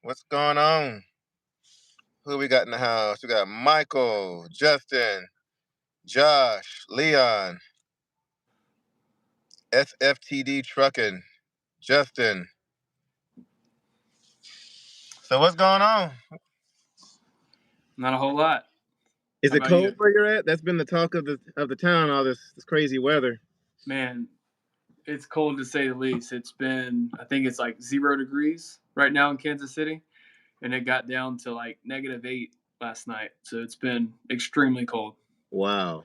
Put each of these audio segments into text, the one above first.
What's going on? Who we got in the house? We got Michael, Justin, Josh, Leon, SFTD Trucking, Justin. So what's going on? Not a whole lot. Is How it about cold you? where you're at? That's been the talk of the town, all this crazy weather. Man, it's cold to say the least. It's been, I think it's like 0 degrees right now in Kansas City, and it got down to like -8 last night. So it's been extremely cold. Wow.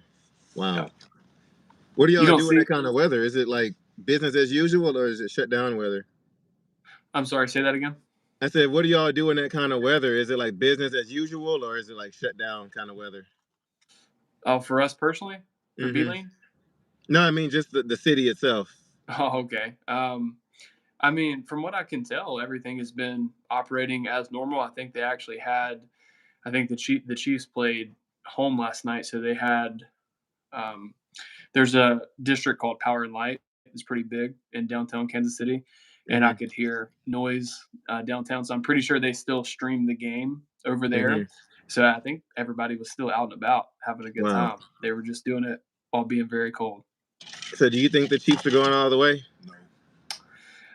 Yeah. What do You y'all don't do in see, that kind of weather? Is it like business as usual or is it shut down weather? I'm sorry, say that again. I said, what do y'all do in that kind of weather? Is it like business as usual or is it like shut down kind of weather? Oh, for us personally, for Mm-hmm. B-Lane? No, I mean just the city itself. Oh, okay. I mean, from what I can tell, everything has been operating as normal. I think they actually had, I think the Chiefs played home last night, so they had, um, there's a district called Power and Light. It's pretty big in downtown Kansas City, and I Mm-hmm. could hear noise downtown. So I'm pretty sure they still stream the game over Mm-hmm. there. So I think everybody was still out and about having a good Wow. time. They were just doing it while being very cold. So do you think the Chiefs are going all the way?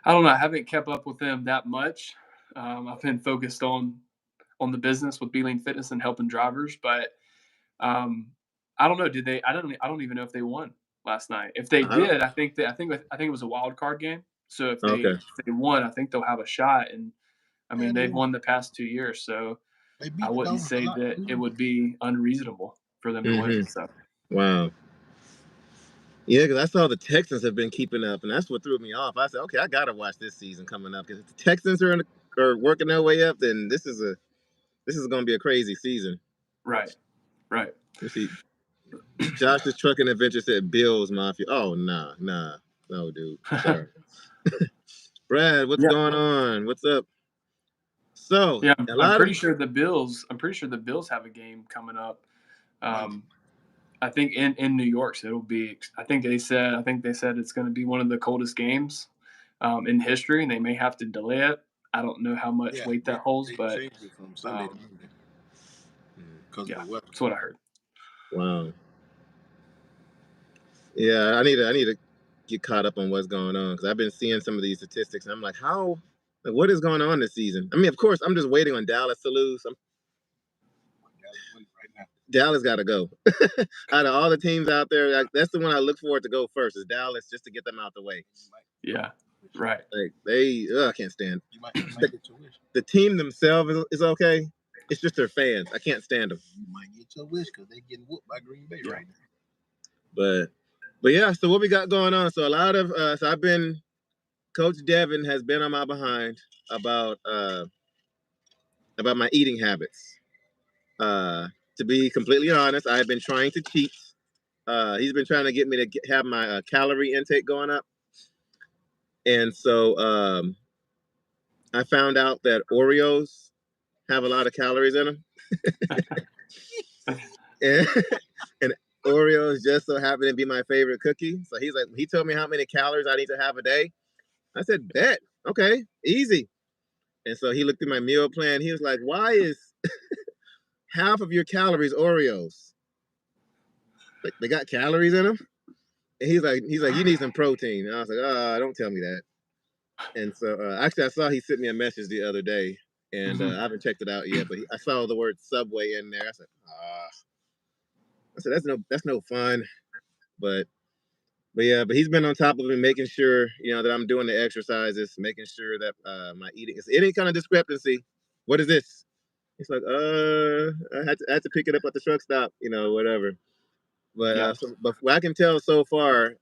I don't know. I haven't kept up with them that much. I've been focused on the business with B-Lane Fitness and helping drivers, but I don't know. Did they? I don't even know if they won last night. If they I don't. did, I think it was a wild card game. So Okay. if they won, I think they'll have a shot. And I mean, they've won the past 2 years, so I wouldn't say that it would be unreasonable for them to win. Mm-hmm. So Wow. Yeah, because I saw the Texans have been keeping up, and that's what threw me off. I said, okay, I gotta watch this season coming up because if the Texans are working their way up, then this is gonna be a crazy season. right. Let's see. Josh's Trucking Adventure said Bills Mafia. Oh nah, no, dude. Sorry. Brad, what's Yeah. going on? What's up? So Yeah, a I'm lot pretty of sure the Bills. I'm pretty sure the Bills have a game coming up. I think in New York, so it'll be. I think they said it's going to be one of the coldest games in history, and they may have to delay it. I don't know how much weight that holds, but changed it from Sunday to Monday because of the weather. That's what I heard. Wow. Yeah, I need to get caught up on what's going on because I've been seeing some of these statistics, and I'm like, what is going on this season? I mean, of course, I'm just waiting on Dallas to lose. Dallas got to go. Out of all the teams out there, that's the one I look forward to go first is Dallas, just to get them out the way. Yeah, right. Like I can't stand. The team themselves is okay. It's just their fans. I can't stand them. You might get your wish because they're getting whooped by Green Bay right now. But yeah. So what we got going on? So a lot of so I've been. Coach Devin has been on my behind about my eating habits. To be completely honest, I've been trying to cheat. He's been trying to get me to have my calorie intake going up. And so I found out that Oreos have a lot of calories in them. and Oreos just so happen to be my favorite cookie. So he told me how many calories I need to have a day. I said, bet. Okay, easy. And so he looked at my meal plan. He was like, why is half of your calories Oreos? Like, they got calories in them? And he's like, you need some protein. And I was like, don't tell me that. And so actually, I saw he sent me a message the other day, and I haven't checked it out yet. But I saw the word Subway in there. I said, that's no fun. But he's been on top of me, making sure that I'm doing the exercises, making sure that my eating is any kind of discrepancy. What is this? It's like I had to pick it up at the truck stop, whatever. But but what I can tell so far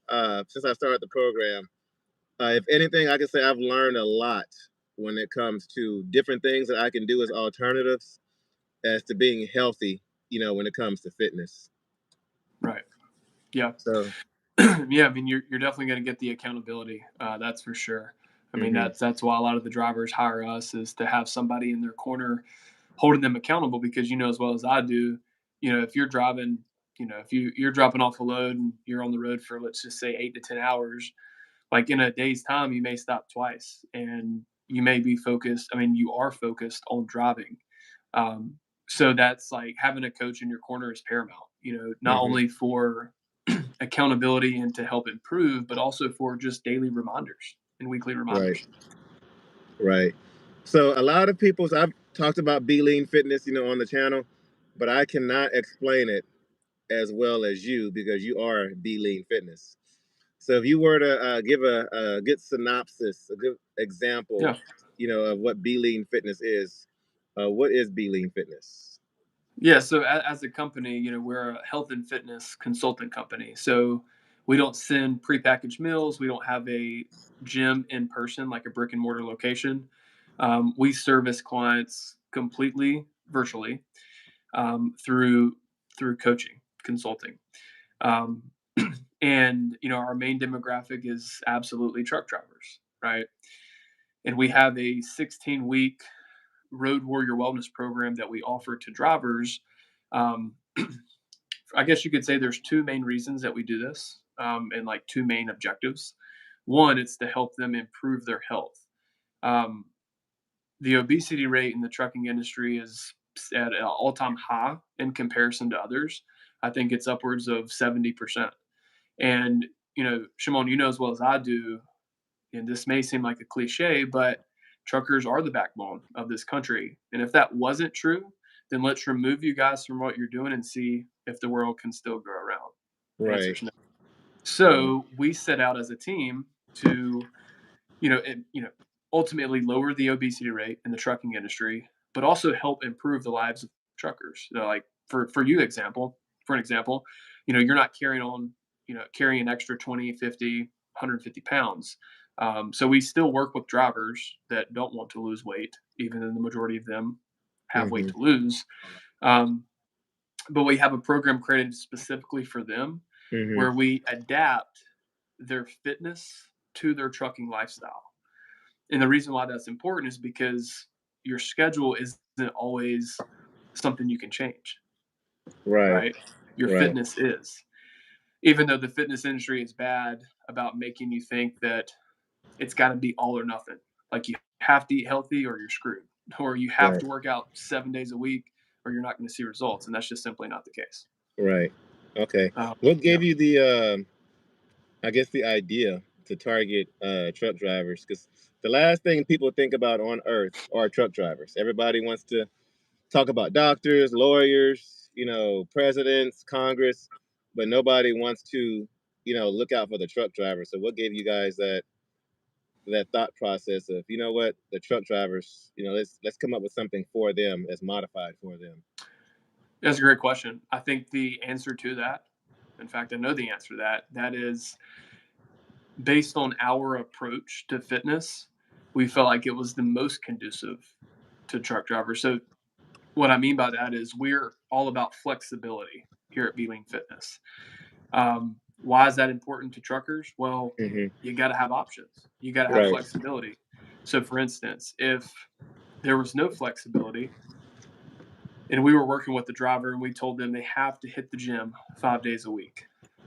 since I started the program. If anything, I can say I've learned a lot when it comes to different things that I can do as alternatives as to being healthy, when it comes to fitness. Right. Yeah. So, yeah, I mean, you're definitely going to get the accountability. That's for sure. I mean, that's why a lot of the drivers hire us is to have somebody in their corner holding them accountable because, as well as I do, if you're driving, if you're dropping off a load and you're on the road for, let's just say 8 to 10 hours, like in a day's time, you may stop twice. And you may be focused. I mean, you are focused on driving. Um, so that's like having a coach in your corner is paramount. Not Hmm. only for accountability and to help improve, but also for just daily reminders and weekly Right. reminders. Right. So a lot of people's I've talked about Be Lean Fitness, on the channel, but I cannot explain it as well as you because you are Be Lean Fitness. So if you were to give a good synopsis, a good example, Yeah. of what Be Lean Fitness is, what is Be Lean Fitness? Yeah, so as a company, we're a health and fitness consultant company. So we don't send prepackaged meals. We don't have a gym in person, like a brick and mortar location. We service clients completely virtually through coaching, consulting, um, and our main demographic is absolutely truck drivers, right? And we have a 16-week Road Warrior Wellness program that we offer to drivers. Um, I guess you could say there's two main reasons that we do this, and like two main objectives. One, it's to help them improve their health. Um, the obesity rate in the trucking industry is at an all-time high in comparison to others. I think it's upwards of 70%. And Shimon, as well as I do, and this may seem like a cliche, but truckers are the backbone of this country. And if that wasn't true, then let's remove you guys from what you're doing and see if the world can still go around. The answer Right. is no. Right. So we set out as a team to, ultimately lower the obesity rate in the trucking industry, but also help improve the lives of truckers. Like for an example, you're not carrying an extra 20, 50, 150 pounds. So we still work with drivers that don't want to lose weight, even though the majority of them have weight Hmm. to lose. Um, but we have a program created specifically for them Hmm. where we adapt their fitness to their trucking lifestyle. And the reason why that's important is because your schedule isn't always something you can change, Right. right? Your Right. fitness is. Even though the fitness industry is bad about making you think that it's got to be all or nothing. Like you have to eat healthy or you're screwed, or you have Right. to work out 7 days a week or you're not going to see results. And that's just simply not the case. Right. Okay. Um, What yeah. gave you the I guess the idea to target truck drivers? Because the last thing people think about on earth are truck drivers. Everybody wants to talk about doctors, lawyers, presidents, Congress, but nobody wants to, look out for the truck driver. So what gave you guys that thought process of, what, the truck drivers, let's come up with something for them that's modified for them. That's a great question. I think the answer to that, in fact, I know the answer to that, that is based on our approach to fitness, we felt like it was the most conducive to truck drivers. So what I mean by that is we're all about flexibility here at Beeling Fitness. Why is that important to truckers? Well, Hmm. you got to have options. You got to have Right. flexibility. So, for instance, if there was no flexibility and we were working with the driver and we told them they have to hit the gym 5 days a week,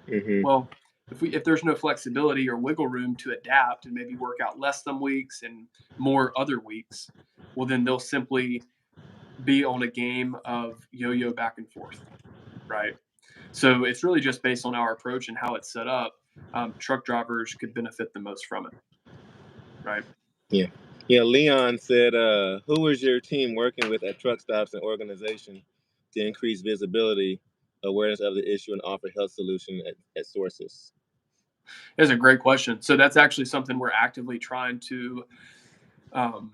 Hmm. well, if there's no flexibility or wiggle room to adapt and maybe work out less some weeks and more other weeks, well, then they'll simply be on a game of yo-yo back and forth, right? So it's really just based on our approach and how it's set up. Truck drivers could benefit the most from it, right? Yeah. Yeah. Leon said, who is your team working with at truck stops and organization to increase visibility, awareness of the issue, and offer health solution at sources? It's a great question. So that's actually something we're actively um,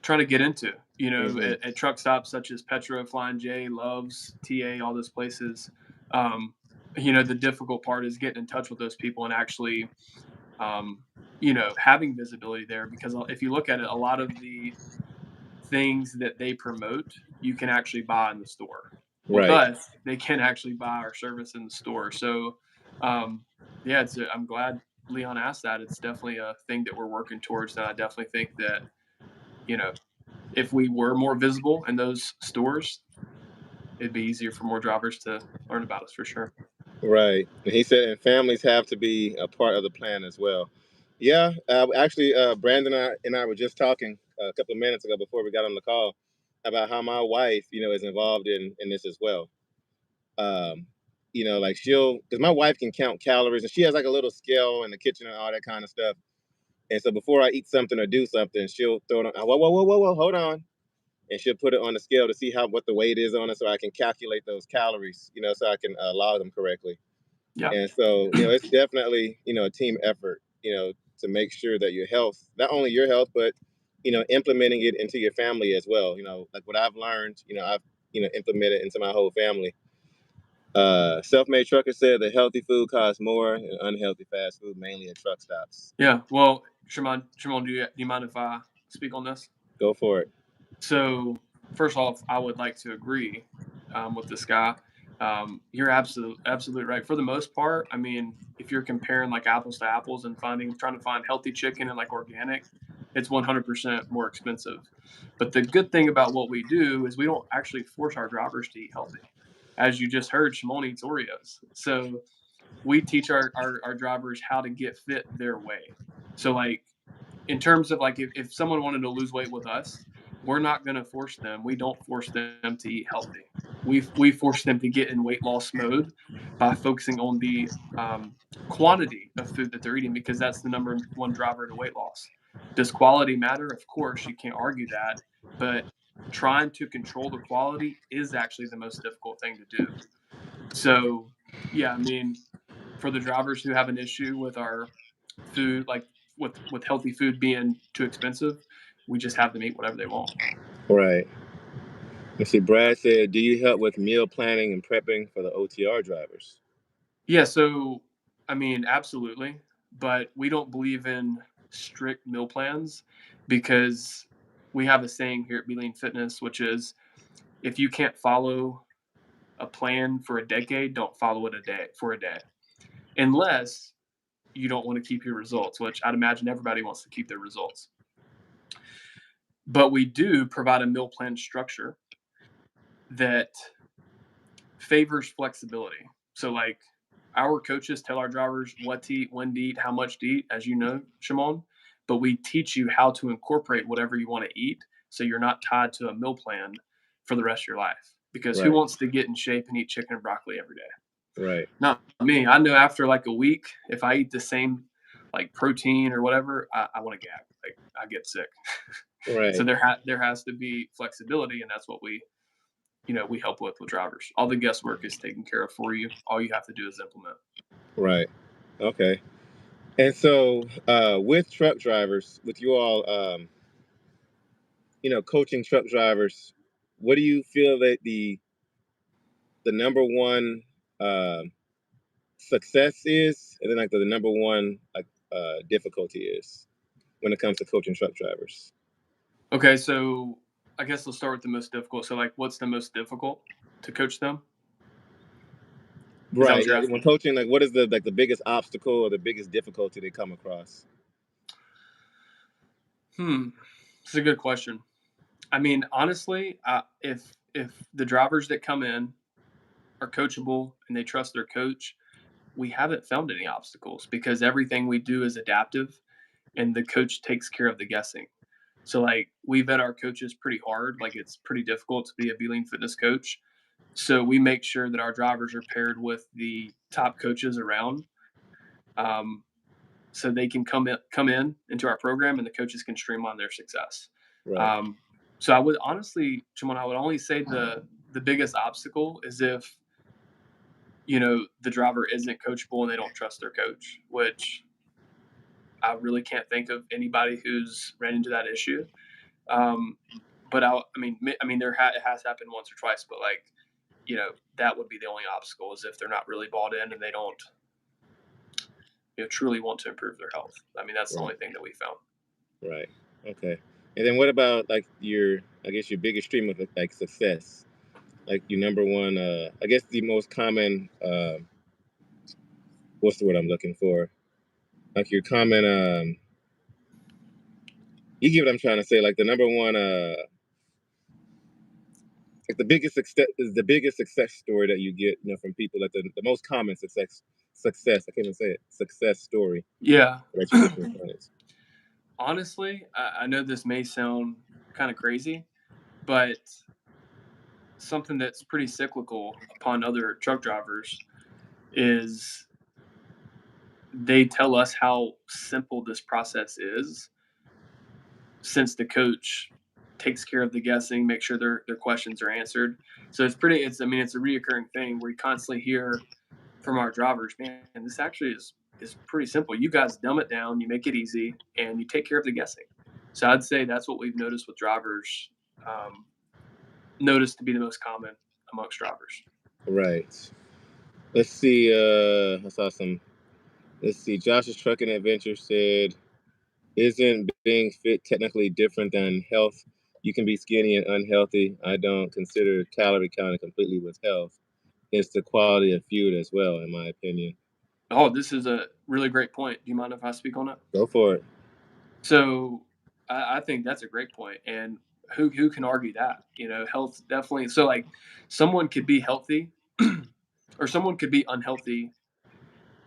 trying to get into. Hmm. At truck stops such as Petro, Flying J, Loves, TA, all those places. Um, the difficult part is getting in touch with those people and actually, having visibility there. Because if you look at it, a lot of the things that they promote, you can actually buy in the store. With Right. us, they can actually buy our service in the store. So, yeah, I'm glad Leon asked that. It's definitely a thing that we're working towards. And I definitely think that, you know, if we were more visible in those stores, it'd be easier for more drivers to learn about us for sure. Right. And he said, and families have to be a part of the plan as well. Yeah, actually, Brandon and I were just talking a couple of minutes ago before we got on the call about how my wife, is involved in this as well. Um, like because my wife can count calories and she has like a little scale in the kitchen and all that kind of stuff. And so before I eat something or do something, she'll throw it on. Whoa, hold on, and she'll put it on the scale to see what the weight is on it, so I can calculate those calories, so I can log them correctly. Yeah. And so, it's definitely, a team effort, to make sure that your health, not only your health, but, implementing it into your family as well. Like what I've learned, I've, implemented into my whole family. Self-made trucker said that healthy food costs more and unhealthy fast food, mainly at truck stops. Yeah. Well, Shimon, do you mind if I speak on this? Go for it. So first off, I would like to agree with this guy. You're absolutely right. For the most part, I mean, if you're comparing like apples to apples and trying to find healthy chicken and like organic, it's 100% more expensive. But the good thing about what we do is we don't actually force our drivers to eat healthy. As you just heard, Shimon eats Oreos. So we teach our drivers how to get fit their way. So like in terms of like if someone wanted to lose weight with us, we're not going to force them. We don't force them to eat healthy. We force them to get in weight loss mode by focusing on the quantity of food that they're eating because that's the number one driver to weight loss. Does quality matter? Of course, you can't argue that, but trying to control the quality is actually the most difficult thing to do. So, yeah, I mean, for the drivers who have an issue with our food, like with healthy food being too expensive, we just have them eat whatever they want. Right. Let's see. Brad said, "Do you help with meal planning and prepping for the OTR drivers?" Yeah, so I mean, absolutely, but we don't believe in strict meal plans because we have a saying here at Be Lean Fitness, which is if you can't follow a plan for a decade, don't follow it a day, unless you don't want to keep your results, which I'd imagine everybody wants to keep their results. But we do provide a meal plan structure that favors flexibility. So, like, our coaches tell our drivers what to eat, when to eat, how much to eat, as you know, Shimon. But we teach you how to incorporate whatever you want to eat so you're not tied to a meal plan for the rest of your life. Because who Right. wants to get in shape and eat chicken and broccoli every day? Right. Not me. I know after like a week, if I eat the same like protein or whatever, I want to gag. Like I get sick. Right. So there has to be flexibility, and that's what we help with drivers. All the guesswork is taken care of for you. All you have to do is implement. Right. Okay. And so, with truck drivers, with you all, coaching truck drivers, what do you feel that the number one success is, and then like the number one like difficulty is when it comes to coaching truck drivers? Okay, so I guess let's start with the most difficult. So, like, what's the most difficult to coach them? Is that Right. what you're Yeah. asking? When coaching, like, what is the biggest obstacle or the biggest difficulty they come across? It's a good question. I mean, honestly, if the drivers that come in are coachable and they trust their coach, we haven't found any obstacles because everything we do is adaptive and the coach takes care of the guessing. So like we vet our coaches pretty hard. Like it's pretty difficult to be a Be Lean Fitness coach. So we make sure that our drivers are paired with the top coaches around, um, so they can come in into our program, and the coaches can streamline their success. Right. Um, so I would honestly, Shimon, I would only say the biggest obstacle is if the driver isn't coachable and they don't trust their coach, which I really can't think of anybody who's ran into that issue. Um, but it has happened once or twice, but like that would be the only obstacle is if they're not really bought in and they don't truly want to improve their health. I mean, that's the Right. only thing that we found. Right. Okay. And then what about like I guess your biggest stream of like success? Like your number one, I guess the most common, what's the word I'm looking for? Like your common, you get what I'm trying to say. Like the number one, like the biggest success is the biggest success story that you get, from people. Like the most common success success. I can't even say it. Success story Yeah. that you get from clients. Honestly, I know this may sound kind of crazy, but something that's pretty cyclical upon other truck drivers is they tell us how simple this process is since the coach takes care of the guessing, make sure their questions are answered. So it's I mean, it's a reoccurring thing where you constantly hear from our drivers, man, this actually is pretty simple. You guys dumb it down, you make it easy, and you take care of the guessing. So I'd say that's what we've noticed with drivers, noticed to be the most common amongst drivers. Right. Let's see. I saw some. Let's see. Josh's Trucking Adventure said, "Isn't being fit technically different than health? You can be skinny and unhealthy. I don't consider calorie counting completely with health. It's the quality of food as well, in my opinion." Oh, this is a really great point. Do you mind if I speak on it? Go for it. So I think that's a great point, and who can argue that? You know, health definitely. So like, someone could be healthy, or someone could be unhealthy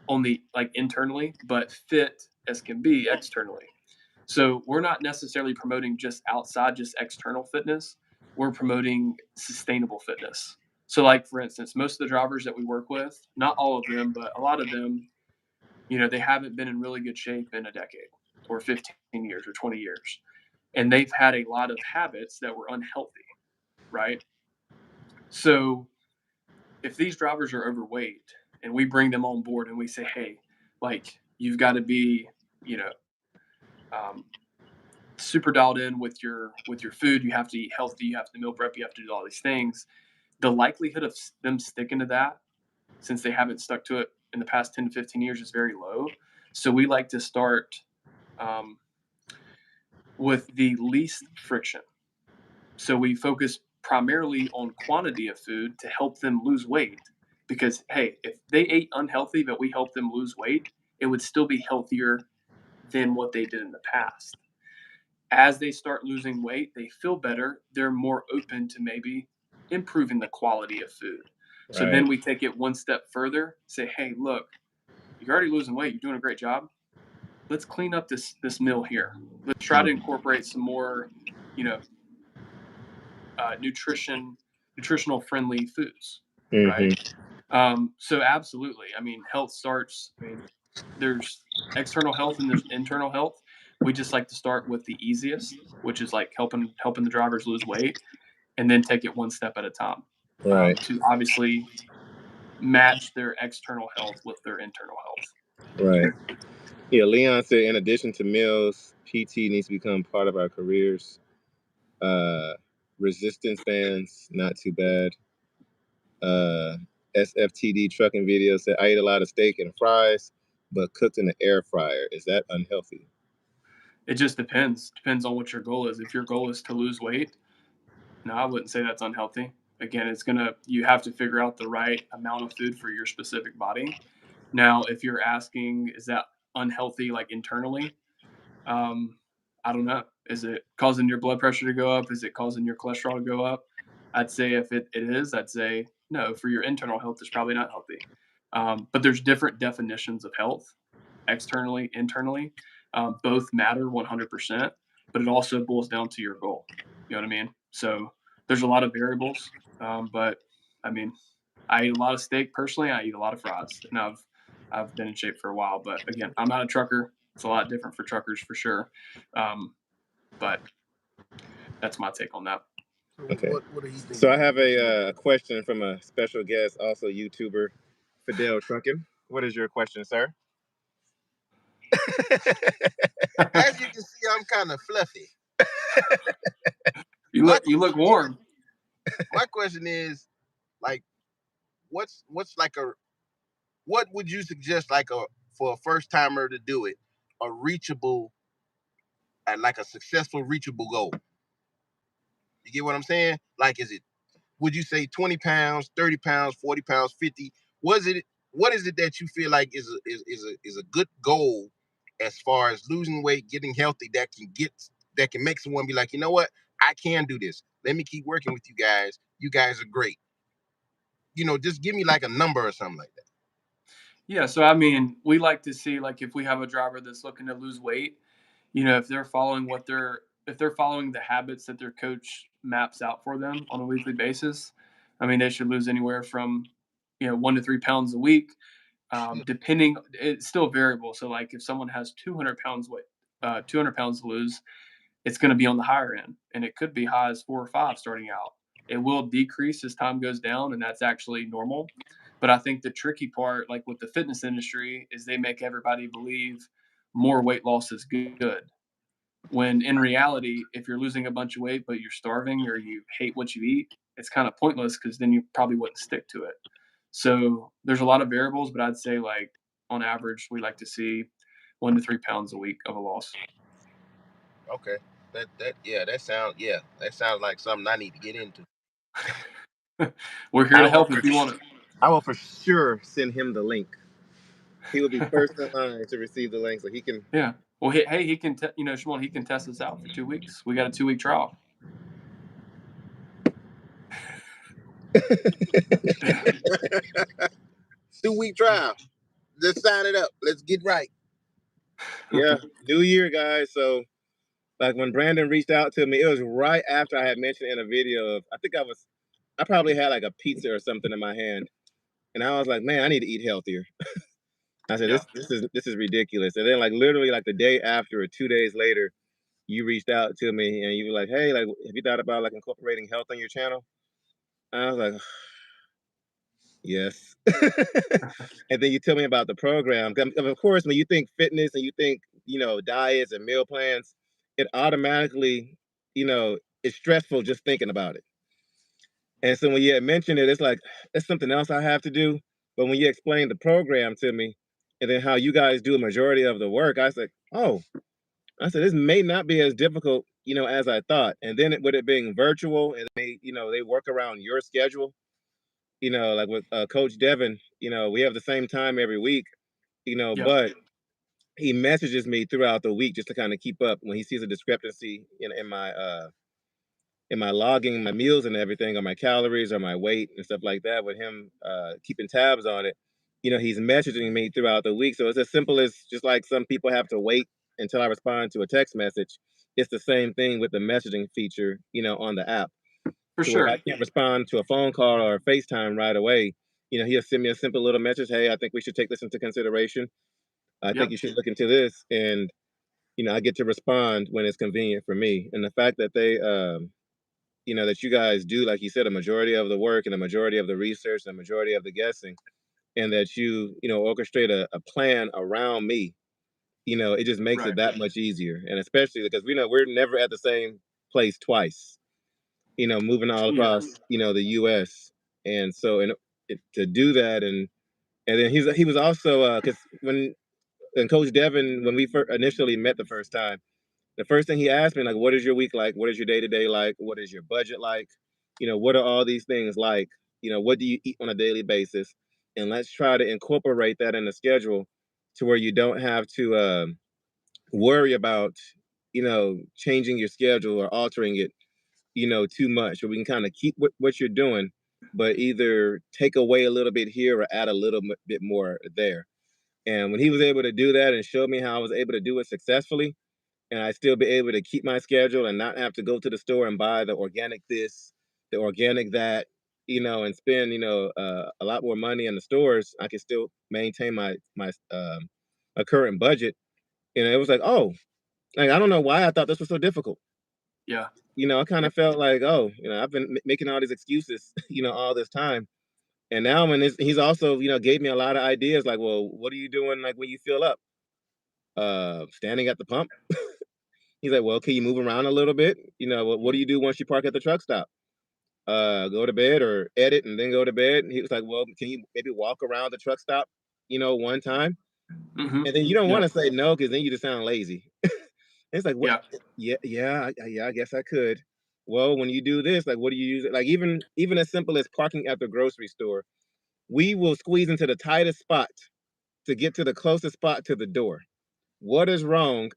only like internally, but fit as can be externally. So we're not necessarily promoting just outside, just external fitness. We're promoting sustainable fitness. So, like for instance, most of the drivers that we work with, not all of them, but a lot of them, you know, they haven't been in really good shape in a decade or 15 years or 20 years. And they've had a lot of habits that were unhealthy, right? So if these drivers are overweight and we bring them on board and we say, hey, like you've got to be, you know, um, super dialed in with your food. You have to eat healthy. You have to meal prep. You have to do all these things. The likelihood of them sticking to that, since they haven't stuck to it in the past 10 to 15 years, is very low. So we like to start um, with the least friction. So we focus primarily on quantity of food to help them lose weight. Because hey, if they ate unhealthy but we help them lose weight, it would still be healthier than what they did in the past. As they start losing weight, they feel better. They're more open to maybe improving the quality of food. So then Right. we take it one step further, say, hey, look, you're already losing weight. You're doing a great job. Let's clean up this meal here. Let's try to incorporate some more, you know, nutritional friendly foods, right? So absolutely. I mean, health starts. I mean, there's external health and there's internal health. We just like to start with the easiest, which is like helping the drivers lose weight, and then take it one step at a time, Right. to obviously match their external health with their internal health. Right. Yeah, Leon said, in addition to meals, PT needs to become part of our careers. Resistance bands, not too bad. SFTD trucking video said, I ate a lot of steak and fries, but cooked in the air fryer. Is that unhealthy? It just depends on what your goal is. If your goal is to lose weight, no, I wouldn't say that's unhealthy. Again, you have to figure out the right amount of food for your specific body. Now, if you're asking, is that unhealthy, like internally? Um, I don't know. Is it causing your blood pressure to go up? Is it causing your cholesterol to go up? I'd say if it is, I'd say no. For your internal health, it's probably not healthy. But there's different definitions of health, externally, internally. Both matter 100%, but it also boils down to your goal. You know what I mean? So there's a lot of variables. But I mean, I eat a lot of steak personally. I eat a lot of fries, and I've been in shape for a while. But again, I'm not a trucker. It's a lot different for truckers for sure. But that's my take on that. Okay. What do you think? So I have a question from a special guest, also YouTuber, Fidel Trucking. What is your question, sir? As you can see, I'm kind of fluffy. You look warm. My question is, like, what's like what would you suggest, like, for a first timer to do it, a reachable, like a successful reachable goal? You get what I'm saying? Like, would you say 20 pounds, 30 pounds, 40 pounds, 50? What is it that you feel like is a good goal as far as losing weight, getting healthy, that can make someone be like, you know what, I can do this. Let me keep working with you guys. You guys are great. Just give me like a number or something like that. Yeah, so I mean, we like to see, like, if we have a driver that's looking to lose weight, if they're following if they're following the habits that their coach maps out for them on a weekly basis, I mean, they should lose anywhere from 1 to 3 pounds a week. Depending, it's still variable. So, like, if someone has 200 pounds 200 pounds to lose, it's going to be on the higher end, and it could be high as 4 or 5 starting out. It will decrease as time goes down, and that's actually normal. But I think the tricky part, like with the fitness industry, is they make everybody believe more weight loss is good. When in reality, if you're losing a bunch of weight but you're starving or you hate what you eat, it's kind of pointless because then you probably wouldn't stick to it. So there's a lot of variables, but I'd say, like, on average, we like to see 1 to 3 pounds a week of a loss. Okay. That sounds like something I need to get into. We're here I to will help for, if you want to. I will for sure send him the link. He will be first in line to receive the link, so he can. Yeah. Well, hey, he can, Shimon, he can test us out for 2 weeks. We got a 2 week trial. 2 week trial. Let's sign it up. Let's get right. Yeah, New Year, guys. So, like when Brandon reached out to me, it was right after I had mentioned in a video of I probably had like a pizza or something in my hand, and I was like, man, I need to eat healthier. I said, Yeah, this is ridiculous. And then like literally like the day after or 2 days later, you reached out to me and you were like, hey, like have you thought about like incorporating health on your channel? And I was like, yes. And then you tell me about the program. Of course, when you think fitness and you think, diets and meal plans, it automatically, it's stressful just thinking about it. And so when you had mentioned it, it's like, it's something else I have to do. But when you explained the program to me and then how you guys do a majority of the work, I said, oh, I said, this may not be as difficult, as I thought. And then with it being virtual and they work around your schedule, like with Coach Devin, we have the same time every week, yeah, but he messages me throughout the week just to kind of keep up when he sees a discrepancy in my logging, my meals and everything, or my calories or my weight and stuff like that. With him keeping tabs on it, he's messaging me throughout the week. So it's as simple as just like some people have to wait until I respond to a text message. It's the same thing with the messaging feature, on the app. for So if I sure. can't respond to a phone call or a FaceTime right away, he'll send me a simple little message. Hey, I think we should take this into consideration. I think Yep, you should look into this. And, I get to respond when it's convenient for me. And the fact that that you guys do, like you said, a majority of the work and a majority of the research and a majority of the guessing, and that orchestrate a plan around me, it just makes it right. that much easier. And especially because we know we're never at the same place twice, moving all Yeah. across, the US. And so, to do that, and then he was also, because when Coach Devin, when we initially met the first time, the first thing he asked me, like, what is your week like? What is your day to day like? What is your budget like? What are all these things like? What do you eat on a daily basis? And let's try to incorporate that in the schedule to where you don't have to worry about, changing your schedule or altering it, too much. Or we can kind of keep what you're doing, but either take away a little bit here or add a little bit more there. And when he was able to do that and show me how I was able to do it successfully, and I still be able to keep my schedule and not have to go to the store and buy the organic this, the organic that, and spend, a lot more money in the stores, I can still maintain my current budget. And it was like, oh, like, I don't know why I thought this was so difficult. Yeah, I kind yeah, of felt like, oh, I've been making all these excuses, all this time. And now when he's also, gave me a lot of ideas like, well, what are you doing like when you fill up? Standing at the pump. He's like, well, can you move around a little bit? What do you do once you park at the truck stop? Go to bed or edit and then go to bed. And he was like, well, can you maybe walk around the truck stop, one time? hmm, And then you don't want yeah, to say no because then you just sound lazy. It's like, what? yeah, Yeah, yeah, yeah. I guess I could. Well, when you do this, like, what do you use it? Like, even as simple as parking at the grocery store, we will squeeze into the tightest spot to get to the closest spot to the door. What is wrong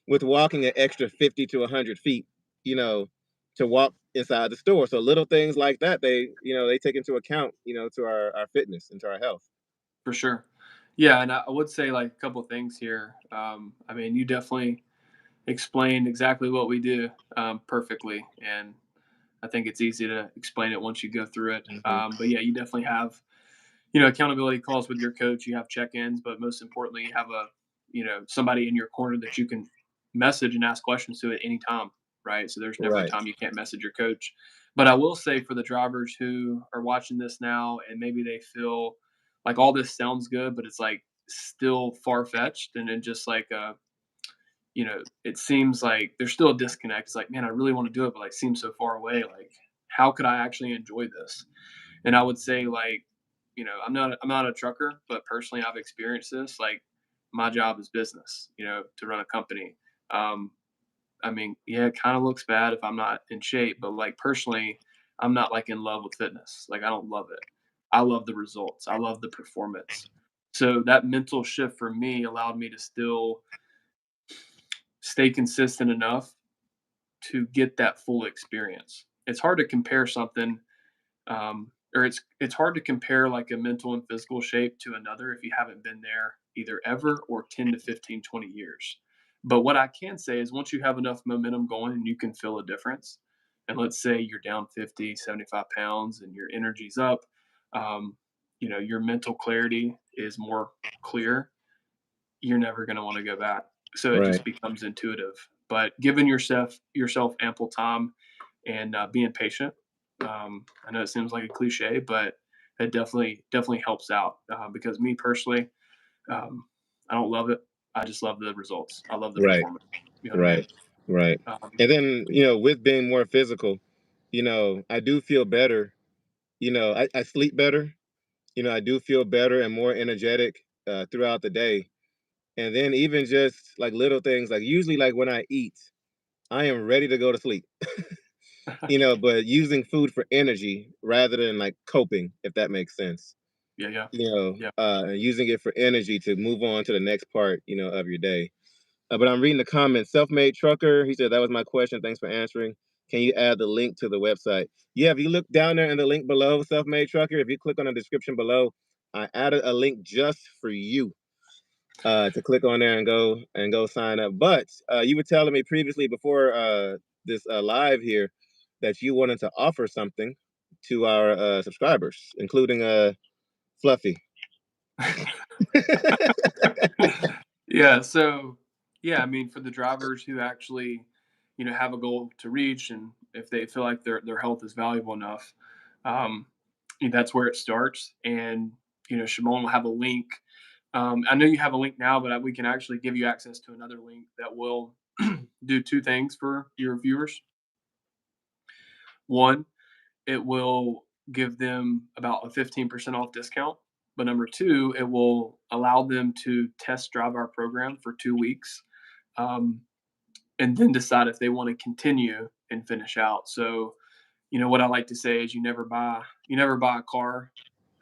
with walking an extra 50 to 100 feet, you know, to walk inside the store? So little things like that, they take into account, to our fitness and to our health. for sure. Yeah, and I would say like a couple things here. I mean, you definitely explained exactly what we do perfectly, and I think it's easy to explain it once you go through it. Mhm. But yeah, you definitely have accountability calls with your coach. You have check-ins, but most importantly, you have somebody in your corner that you can message and ask questions to at any time, right? So there's never a Right. time you can't message your coach. But I will say for the drivers who are watching this now and maybe they feel like all this sounds good, but it's like still far-fetched and then just like it seems like there's still a disconnect. It's like, man, I really want to do it, but like seems so far away. Like, how could I actually enjoy this? And I would say like, I'm not a trucker, but personally I've experienced this. Like my job is business, to run a company. Um, I mean, yeah, it kind of looks bad if I'm not in shape, but like personally, I'm not like in love with fitness. Like I don't love it. I love the results. I love the performance. So that mental shift for me allowed me to still stay consistent enough to get that full experience. It's hard to compare something, or it's hard to compare like a mental and physical shape to another if you haven't been there either ever or 10 to 15, 20 years. But what I can say is once you have enough momentum going and you can feel a difference, and let's say you're down 50, 75 pounds and your energy's up, um, your mental clarity is more clear, you're never going to want to go back. So it Right. just becomes intuitive. But giving yourself ample time and being patient. I know it seems like a cliche, but it definitely helps out because me personally, um, I don't love it. I just love the results. I love the Right. performance. You know what I mean? Right. Right. Um, And then, with being more physical, I do feel better. I sleep better. I do feel better and more energetic throughout the day. And then even just like little things, like usually like when I eat, I am ready to go to sleep. But using food for energy rather than like coping, if that makes sense. yeah, yeah, yeah. And using it for energy to move on to the next part, of your day. But I'm reading the comments. Self-made trucker. He said that was my question. Thanks for answering. Can you add the link to the website? Yeah, if you look down there in the link below, self-made trucker. If you click on the description below, I added a link just for you to click on there and go sign up. But you were telling me previously before this live here that you wanted to offer something to our subscribers, including Fluffy. Yeah. So, yeah, I mean, for the drivers who actually, have a goal to reach, and if they feel like their health is valuable enough, um, that's where it starts. And Shimon will have a link. I know you have a link now, but we can actually give you access to another link that will do two things for your viewers. One, it will give them about a 15% off discount. But number two, it will allow them to test drive our program for 2 weeks, um, and then decide if they want to continue and finish out. So, what I like to say is you never buy a car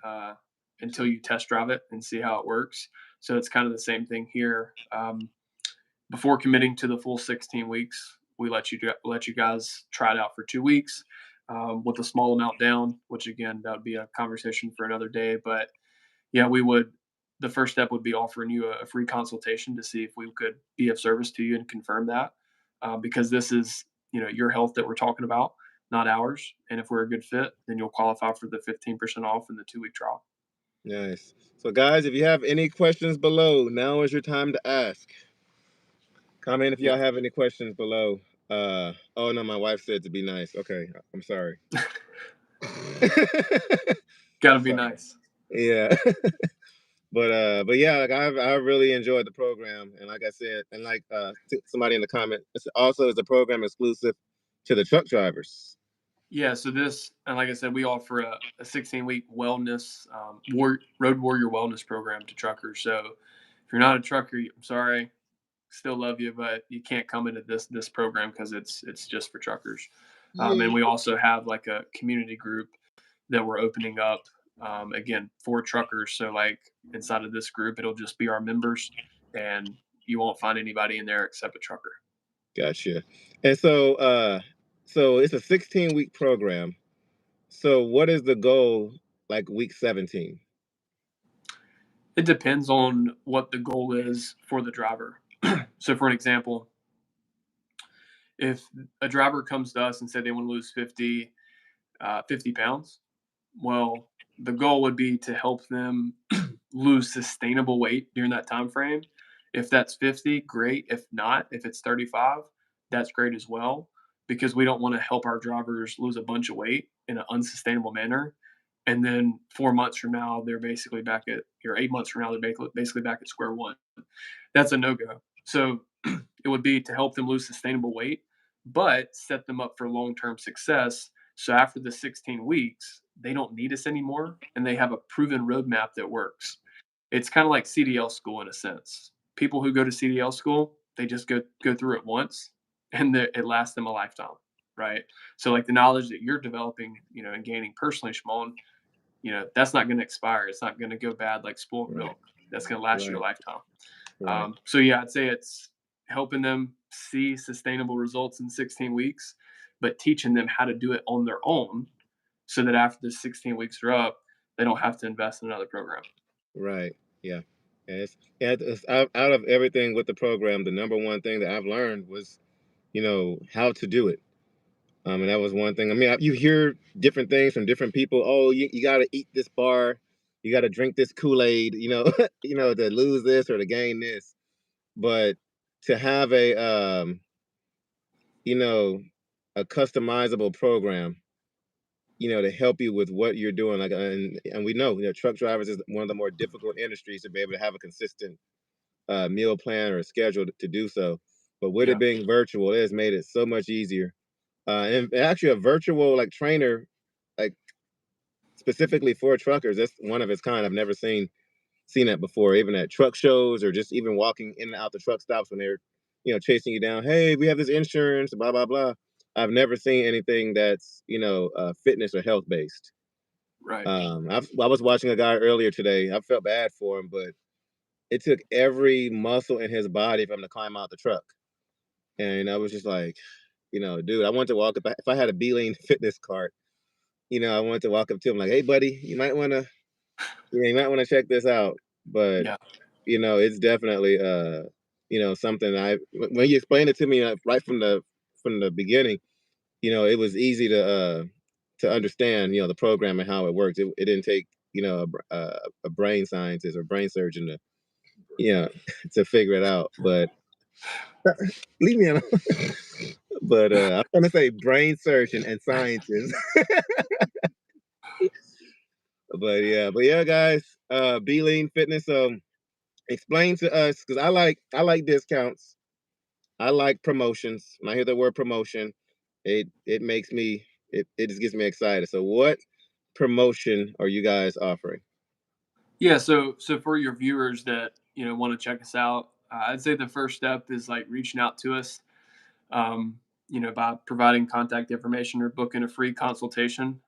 uh, until you test drive it and see how it works. So it's kind of the same thing here. Before committing to the full 16 weeks, we let you guys try it out for 2 weeks with a small amount down. Which again, that would be a conversation for another day. But yeah, we would. The first step would be offering you a free consultation to see if we could be of service to you and confirm that, because this is your health that we're talking about, not ours. And if we're a good fit, then you'll qualify for the 15% off in the 2-week trial. Nice. So, guys, if you have any questions below, now is your time to ask. Comment if y'all Yeah, have any questions below. Oh no, my wife said to be nice. Okay, I'm sorry. got to be Sorry. nice. Yeah. But yeah, like I really enjoyed the program, and like I said, and like somebody in the comment, it's also is a program exclusive to the truck drivers. Yeah, so this, and like I said, we offer a 16-week wellness, road warrior wellness program to truckers. So if you're not a trucker, I'm sorry, still love you, but you can't come into this program because it's just for truckers. And Yeah. we also have like a community group that we're opening up, again, for truckers. So like inside of this group, it'll just be our members, and you won't find anybody in there except a trucker. Gotcha. And so it's a 16-week program. So what is the goal like week 17? It depends on what the goal is for the driver. So, for an example, if a driver comes to us and say they want to lose 50 pounds, well, the goal would be to help them lose sustainable weight during that time frame. If that's 50, great. If not, if it's 35, that's great as well, because we don't want to help our drivers lose a bunch of weight in an unsustainable manner. And then 4 months from now, they're basically back at, or 8 months from now, they're basically back at square one. That's a no go. So it would be to help them lose sustainable weight, but set them up for long term success. So after the 16 weeks, they don't need us anymore and they have a proven roadmap that works. It's kind of like CDL school in a sense. People who go to CDL school, they just go through it once and it lasts them a lifetime, right? So like the knowledge that you're developing, and gaining personally, Shimon, that's not going to expire. It's not going to go bad like spoiled Right. milk. That's going to last you a Right. lifetime. Right. So yeah, I'd say it's helping them see sustainable results in 16 weeks, but teaching them how to do it on their own so that after the 16 weeks are up, they don't have to invest in another program. Right. Yeah. It's out of everything with the program, the number one thing that I've learned was, how to do it. And that was one thing. I mean, you hear different things from different people. Oh, you got to eat this bar, you got to drink this Kool-Aid, to lose this or to gain this. But to have you know, a customizable program, to help you with what you're doing, like, and we know, truck drivers is one of the more difficult industries to be able to have a consistent meal plan or a schedule to do so. But with it Yeah. being virtual, it has made it so much easier. And actually, a virtual like trainer, like specifically for truckers, that's one of its kind. I've never seen that before, even at truck shows or just even walking in and out the truck stops when they're, chasing you down. Hey, we have this insurance, blah blah blah. I've never seen anything that's fitness or health based. Right. I was watching a guy earlier today. I felt bad for him, but it took every muscle in his body for him to climb out the truck. And I was just like, dude, I wanted to walk up. If I had a B-Lane fitness cart, I wanted to walk up to him like, hey, buddy, you might want to check this out. But, Yeah. it's definitely, something when you explained it to me right from the beginning, it was easy to understand, the program and how it works. It didn't take, a brain scientist or brain surgeon to figure it out. But leave me alone. But I'm gonna say brain surgeon and scientist. But yeah, guys, B Lean Fitness. Explain to us, because I like discounts. I like promotions. When I hear the word promotion, it makes me it just gets me excited. So what promotion are you guys offering? Yeah. So for your viewers that want to check us out, I'd say the first step is like reaching out to us, by providing contact information or booking a free consultation.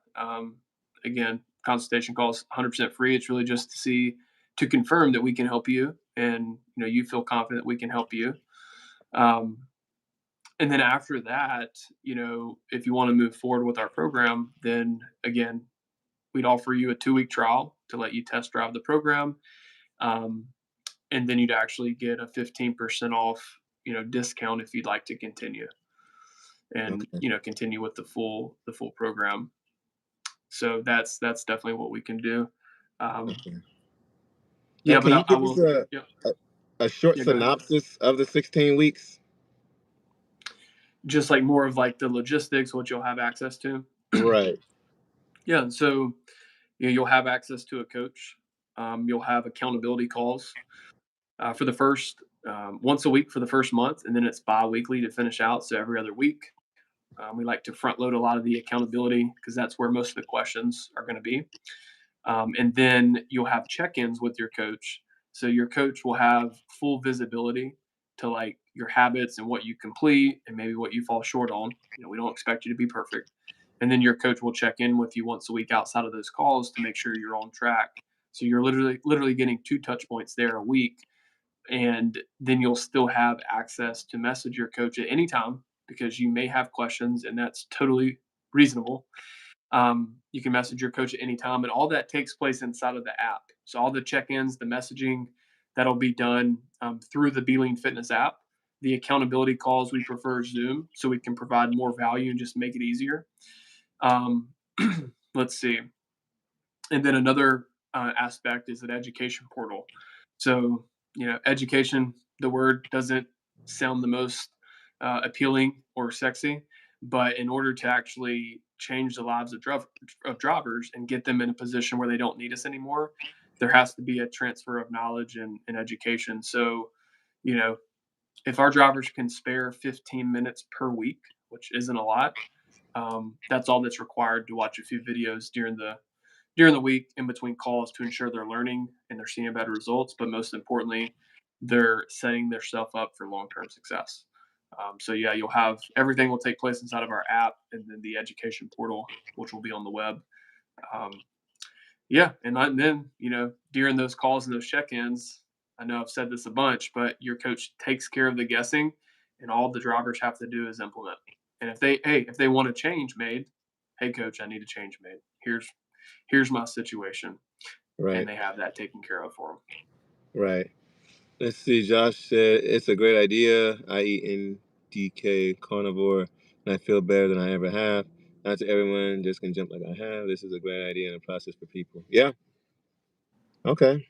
Again, consultation costs 100% free. It's really just to confirm that we can help you, and you feel confident we can help you. Um, and then after that, if you want to move forward with our program, then again, we'd offer you a 2-week trial to let you test drive the program. Um, and then you'd actually get a 15% off, discount if you'd like to continue and, Okay. continue with the full program. So that's definitely what we can do. Um, Okay. yeah, but Can I, you I give us will. Yeah, a short yeah. Go ahead. synopsis of the 16 weeks? Just like more of like the logistics, what you'll have access to. Right. Yeah. So you'll have access to a coach. You'll have accountability calls for the first once a week for the first month, and then it's bi-weekly to finish out. So every other week. We like to front load a lot of the accountability because that's where most of the questions are going to be. And then you'll have check-ins with your coach. So your coach will have full visibility to like your habits and what you complete and maybe what you fall short on. We don't expect you to be perfect. And then your coach will check in with you once a week outside of those calls to make sure you're on track. So you're literally getting 2 touch points there a week, and then you'll still have access to message your coach at any time because you may have questions, and that's totally reasonable. You can message your coach at any time, and all that takes place inside of the app. So all the check-ins, the messaging, that'll be done through the Beeline Fitness app. The accountability calls, we prefer Zoom so we can provide more value and just make it easier. Um, let's see. And then another aspect is an education portal. So, education, the word doesn't sound the most appealing or sexy, but in order to actually change the lives of drivers and get them in a position where they don't need us anymore, there has to be a transfer of knowledge and education. So, you know, if our drivers can spare 15 minutes per week, which isn't a lot, that's all that's required to watch a few videos during the week in between calls to ensure they're learning and they're seeing better results. But most importantly, they're setting themselves up for long-term success. So yeah, you'll have everything will take place inside of our app and then the education portal, which will be on the web. Um, yeah, and then during those calls and those check-ins, I know I've said this a bunch, but your coach takes care of the guessing, and all the drivers have to do is implement. And if they want a change made, hey coach, I need a change made. Here's my situation, and Right. they have that taken care of for them. Right. Let's see. Josh said it's a great idea. I eat NDK carnivore, and I feel better than I ever have. Not to everyone just can jump like I have. This is a great idea and a process for people. Yeah. Okay.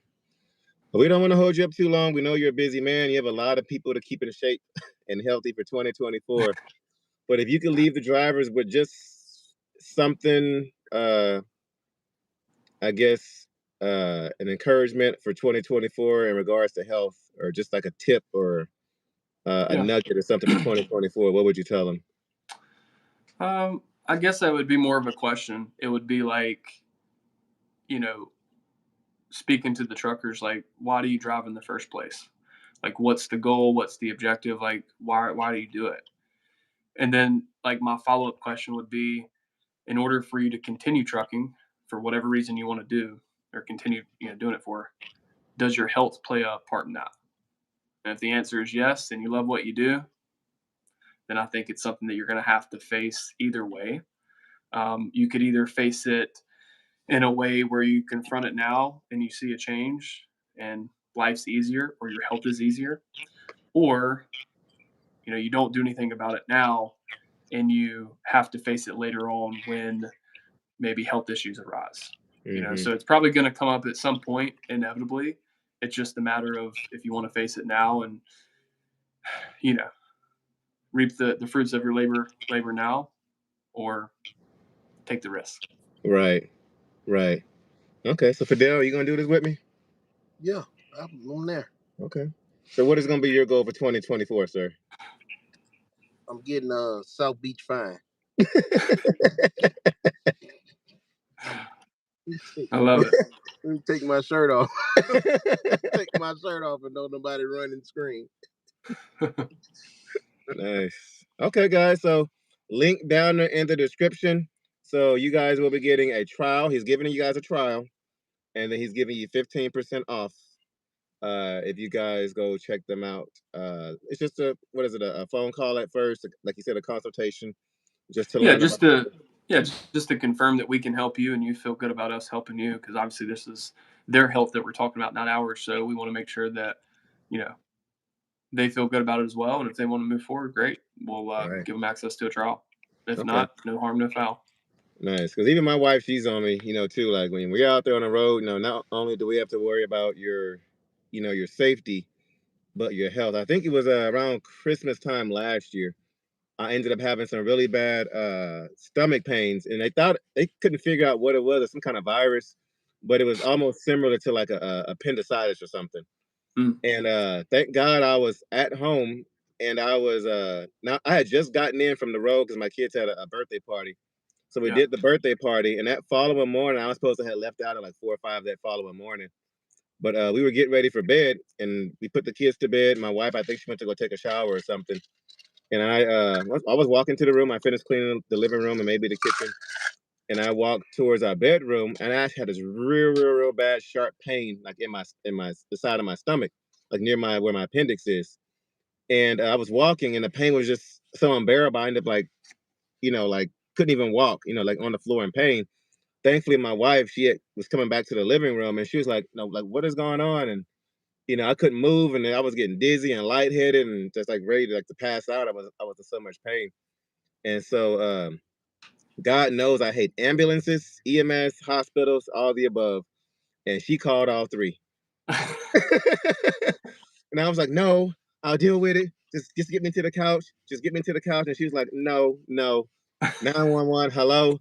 But we don't want to hold you up too long. We know you're a busy man. You have a lot of people to keep in shape and healthy for 2024. But if you could leave the drivers with just something, I guess, an encouragement for 2024 in regards to health, or just like a tip or a Yeah. nugget or something for 2024, what would you tell them? I guess that would be more of a question. It would be like, you know, speaking to the truckers, like, why do you drive in the first place? Like, what's the goal? What's the objective? Like, why do you do it? And then, like, my follow up question would be, in order for you to continue trucking for whatever reason you want to do or continue, doing it for, does your health play a part in that? And if the answer is yes, and you love what you do, then I think it's something that you're going to have to face either way. You could either face it in a way where you confront it now and you see a change and life's easier or your health is easier, or you don't do anything about it now and you have to face it later on when maybe health issues arise. Mm-hmm. So it's probably going to come up at some point inevitably. It's just a matter of if you want to face it now and you know reap the fruits of your labor now, or take the risk. Right. Right. Okay. So Fidel, are you gonna do this with me? Yeah, I'm on there. Okay. So what is gonna be your goal for 2024, sir? I'm getting South Beach fine. I love it. Let me take my shirt off. Take my shirt off and don't nobody run and scream. Nice. Okay, guys. So link down there in the description. So you guys will be getting a trial. He's giving you guys a trial, and then he's giving you 15% off. If you guys go check them out. It's just a phone call at first, like you said, a consultation, just to Yeah, learn just about. to yeah, just to confirm that we can help you and you feel good about us helping you, because obviously this is their health that we're talking about, not ours. So we want to make sure that you know they feel good about it as well. And if they want to move forward, great. We'll All right. give them access to a trial. If Okay. not, no harm, no foul. Nice. Because even my wife, she's on me, too. Like when we're out there on the road, not only do we have to worry about your safety, but your health. I think it was around Christmas time last year. I ended up having some really bad stomach pains, and they thought they couldn't figure out what it was, or some kind of virus, but it was almost similar to like a appendicitis or something. Mm, And thank God I was at home, and I was now I had just gotten in from the road because my kids had a birthday party. So we yeah. did the birthday party, and that following morning, I was supposed to have left out at like 4 or 5 that following morning. But we were getting ready for bed, and we put the kids to bed. My wife, I think she went to go take a shower or something. And I was walking to the room. I finished cleaning the living room and maybe the kitchen. And I walked towards our bedroom, and I had this real bad sharp pain, like in the side of my stomach, like near my where my appendix is. And I was walking, and the pain was just so unbearable. I ended up like couldn't even walk, like on the floor in pain. thankfully my wife, was coming back to the living room, and she was like, "No, like what is going on?" And I couldn't move, and then I was getting dizzy and lightheaded, and just like ready to pass out. I was in so much pain, and so God knows I hate ambulances, EMS, hospitals, all the above, and she called all three. And I was like, "No, I'll deal with it. Just get me to the couch. Just get me to the couch." And she was like, "No, no, 911, hello."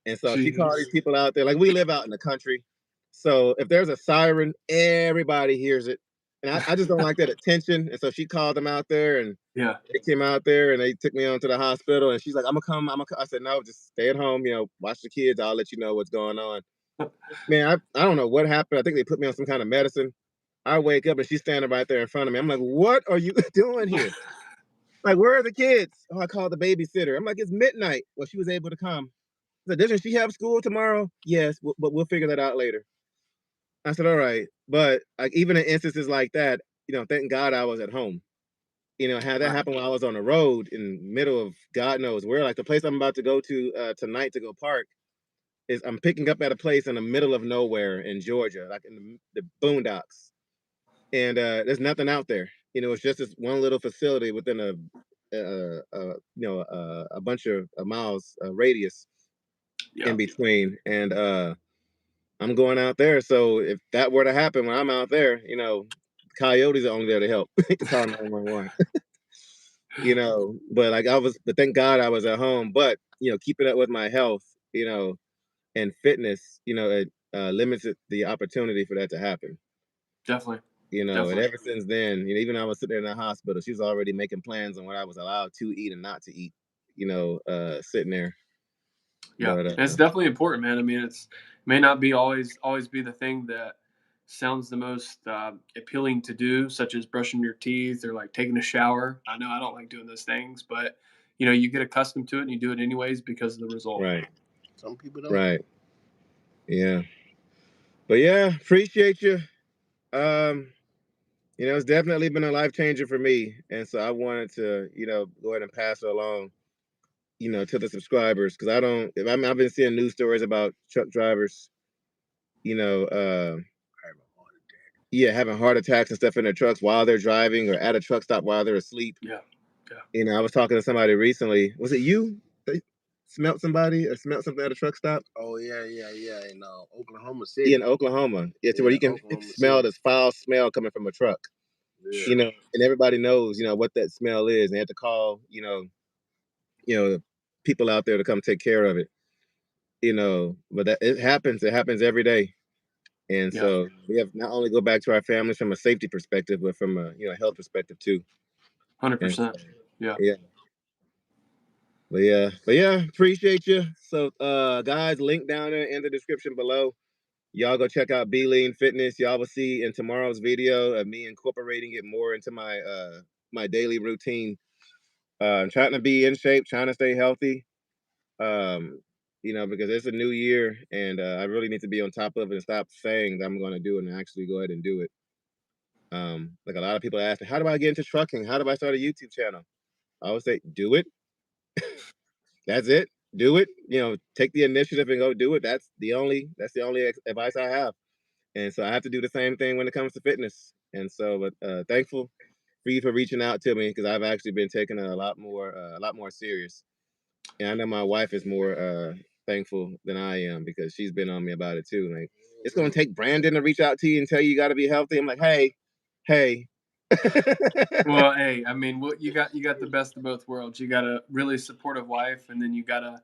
And so she called these Jeez. people out there. Like, we live out in the country, so if there's a siren, everybody hears it. And I just don't like that attention. And so she called them out there, and Yeah. they came out there and they took me on to the hospital. And she's like, "I'm gonna come. I'm gonna." I said, "No, just stay at home. Watch the kids. I'll let you know what's going on." Man, I don't know what happened. I think they put me on some kind of medicine. I wake up and she's standing right there in front of me. I'm like, "What are you doing here? Like, where are the kids?" "Oh, I called the babysitter." I'm like, "It's midnight." Well, she was able to come. I said, "Doesn't she have school tomorrow?" "Yes, but we'll figure that out later." I said, "All right." But like, even in instances like that, thank God I was at home. Had that Right. happen while I was on the road in the middle of God knows where, like the place I'm about to go to tonight to go park, is I'm picking up at a place in the middle of nowhere in Georgia, like in the boondocks. And there's nothing out there. It's just this one little facility within a bunch of miles radius in Yeah. between. And I'm going out there. So if that were to happen when I'm out there, coyotes are only there to help. To call 911. But like but thank God I was at home. But keeping up with my health, and fitness, it limits the opportunity for that to happen. Definitely. And Definitely. ever since then, even I was sitting in the hospital, she was already making plans on what I was allowed to eat and not to eat, sitting there. Yeah, But and it's definitely important, man. I mean, it's may not be always be the thing that sounds the most appealing to do, such as brushing your teeth or like taking a shower. I know I don't like doing those things, but you get accustomed to it and you do it anyways because of the result. right, Some people don't. right, yeah. But yeah, appreciate you. Um, it's definitely been a life changer for me, and so I wanted to, go ahead and pass it along, to the subscribers, because I've been seeing news stories about truck drivers, you know, uh, yeah, having heart attacks and stuff in their trucks while they're driving or at a truck stop while they're asleep. Yeah, yeah. I was talking to somebody recently. Was it you? They smelt somebody or smelt something at a truck stop? Oh yeah, yeah, yeah. In Oklahoma Yeah, City. in Oklahoma. Yeah, to where Yeah, you can Oklahoma smell City. this foul smell coming from a truck. Yeah. And everybody knows, what that smell is. And they have to call, the people out there to come take care of it. But that it happens. It happens every day. And Yeah, so we have not only go back to our families from a safety perspective, but from a health perspective too. And so, 100%. Yeah, yeah. But yeah, appreciate you. So guys, link down there in the description below. Y'all go check out Be Lean Fitness. Y'all will see in tomorrow's video of me incorporating it more into my daily routine. I'm trying to be in shape, trying to stay healthy. Because it's a new year and I really need to be on top of it and stop saying that I'm going to do it and actually go ahead and do it. Like a lot of people ask me, how do I get into trucking? How do I start a YouTube channel? I always say, do it. That's it. Do it. Take the initiative and go do it. That's the only advice I have. And so I have to do the same thing when it comes to fitness. And so, but thankful for you for reaching out to me because I've actually been taking it a lot more serious. And I know my wife is more thankful than I am because she's been on me about it too. Like, it's gonna take Brandon to reach out to you and tell you got to be healthy. I'm like, hey. well, hey, I mean, what you got the best of both worlds. You got a really supportive wife, and then you got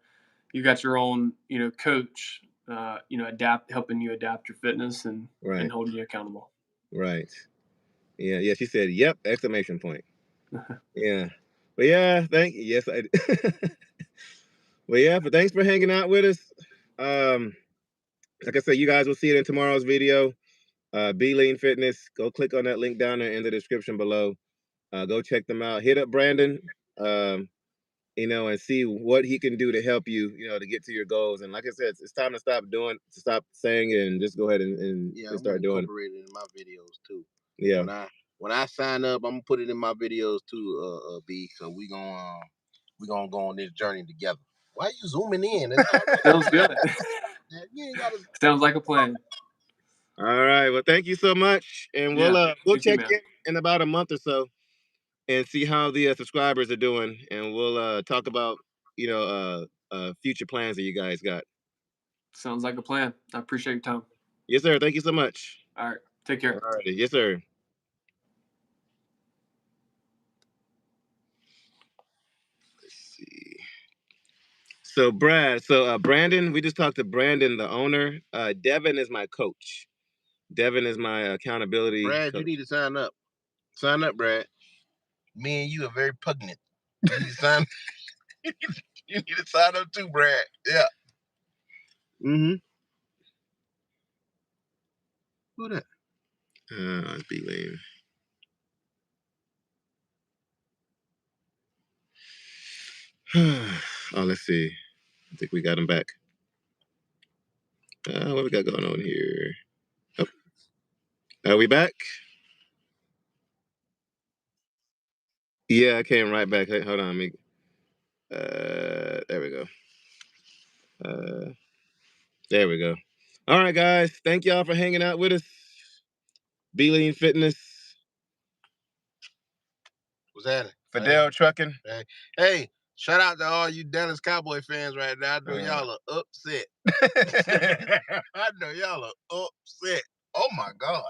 your own coach, helping you adapt your fitness and Right, holding you accountable. right. Yeah, yeah. She said, "Yep!" Exclamation point. Yeah, but yeah, thank you. Yes, I. But yeah, but thanks for hanging out with us. Um, like I said, you guys will see it in tomorrow's video. Be Lean Fitness. Go click on that link down there in the description below. Go check them out. Hit up Brandon. Um, and see what he can do to help you, to get to your goals. And like I said, it's time to stop saying it and just go ahead and, Yeah, and I'm gonna start doing it. incorporate it in my videos too. Yeah, When I sign up, I'm gonna put it in my videos too, B. So we gonna go on this journey together. Why are you zooming in? It's already Sounds good. ain't gotta. Sounds like a plan. All right. Well, thank you so much, and we'll Yeah, we'll thank you, check man. in about a month or so and see how the subscribers are doing, and we'll talk about future plans that you guys got. Sounds like a plan. I appreciate your time. Yes, sir. Thank you so much. All right, take All care. right. Yes, sir. Let's see. So Brad, Brandon, we just talked to Brandon, the owner. Devin is my coach. Devin is my accountability Brad, coach. you need to sign up. Sign up, Brad. Me and you are very pungent. You need to sign. You need to sign up too, Brad. Yeah. Mm-hmm. Who that? Be lame. Oh, let's see. I think we got him back. What we got going on here? Oh. Are we back? Yeah, I came right back. Hey, hold on, there we go. There we go. All right, guys. Thank y'all for hanging out with us. Be Lean Fitness. What's that? Fidel Trucking. Hey, shout out to all you Dallas Cowboy fans right now. I know y'all are upset. I know y'all are upset. Oh my God.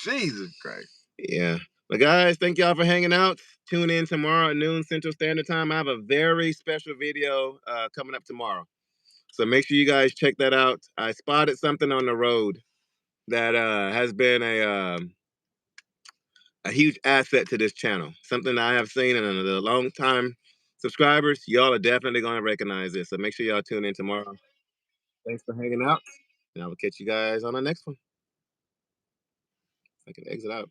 Jesus Christ. Yeah. But guys, thank y'all for hanging out. Tune in tomorrow at noon Central Standard Time. I have a very special video coming up tomorrow. So make sure you guys check that out. I spotted something on the road that has been a huge asset to this channel. Something I have seen in a long time. Subscribers, y'all are definitely going to recognize this. So make sure y'all tune in tomorrow. Thanks for hanging out. And I will catch you guys on the next one. I can exit out.